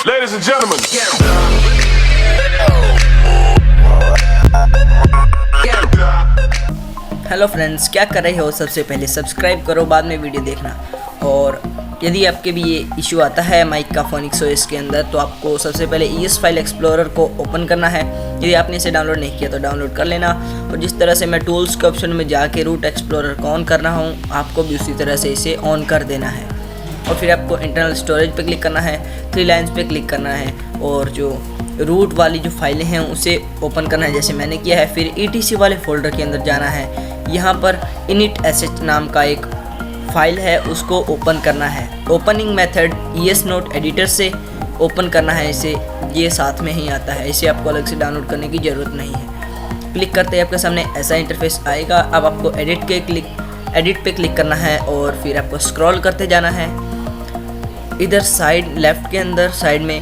Ladies and gentlemen. Hello friends, क्या कर रहे हो? सबसे पहले सब्सक्राइब करो, बाद में वीडियो देखना। और यदि आपके भी ये इशू आता है माइक का फोनिक्स ओएस के अंदर, तो आपको सबसे पहले ES फाइल एक्सप्लोरर को ओपन करना है। यदि आपने इसे डाउनलोड नहीं किया तो डाउनलोड कर लेना। और जिस तरह से मैं टूल्स के ऑप्शन में जाके रूट एक्सप्लोरर को ऑन कर रहा हूँ, आपको भी उसी तरह से इसे ऑन कर देना है। और फिर आपको इंटरनल स्टोरेज पे क्लिक करना है, 3 लाइन्स पे क्लिक करना है और जो रूट वाली जो फाइलें हैं उसे ओपन करना है, जैसे मैंने किया है। फिर ETC वाले फोल्डर के अंदर जाना है। यहाँ पर init.sh नाम का एक फ़ाइल है, उसको ओपन करना है। Opening method ES note editor से ओपन करना है इसे, ये साथ में ही आता है, इसे आपको अलग से डाउनलोड करने की ज़रूरत नहीं है। क्लिक करते ही आपके सामने ऐसा इंटरफेस आएगा। अब आपको एडिट पे क्लिक करना है और फिर आपको स्क्रॉल करते जाना है। इधर साइड लेफ़्ट के अंदर साइड में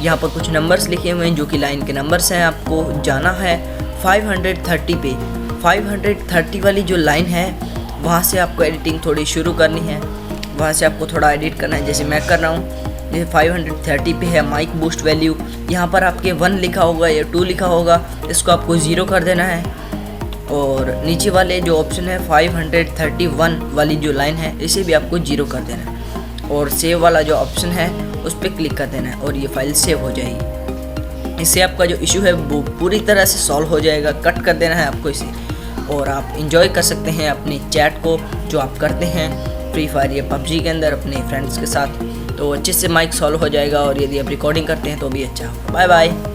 यहाँ पर कुछ नंबर्स लिखे हुए हैं जो कि लाइन के नंबर्स हैं। आपको जाना है 530 पे। 530 वाली जो लाइन है वहाँ से आपको एडिटिंग थोड़ी शुरू करनी है, वहाँ से आपको थोड़ा एडिट करना है, जैसे मैं कर रहा हूँ। जैसे 530 पे है माइक बूस्ट वैल्यू, यहाँ पर आपके 1 लिखा होगा या 2 लिखा होगा, इसको आपको 0 कर देना है। और नीचे वाले जो ऑप्शन है 531 वाली जो लाइन है, इसे भी आपको 0 कर देना है। और सेव वाला जो ऑप्शन है उस पर क्लिक कर देना है और ये फाइल सेव हो जाएगी। इससे आपका जो इशू है वो पूरी तरह से सॉल्व हो जाएगा। कट कर देना है आपको इसे और आप इंजॉय कर सकते हैं अपनी चैट को जो आप करते हैं फ्री फायर या PUBG के अंदर अपने फ्रेंड्स के साथ। तो अच्छे से माइक सॉल्व हो जाएगा और यदि आप रिकॉर्डिंग करते हैं तो भी अच्छा होगा। Bye bye.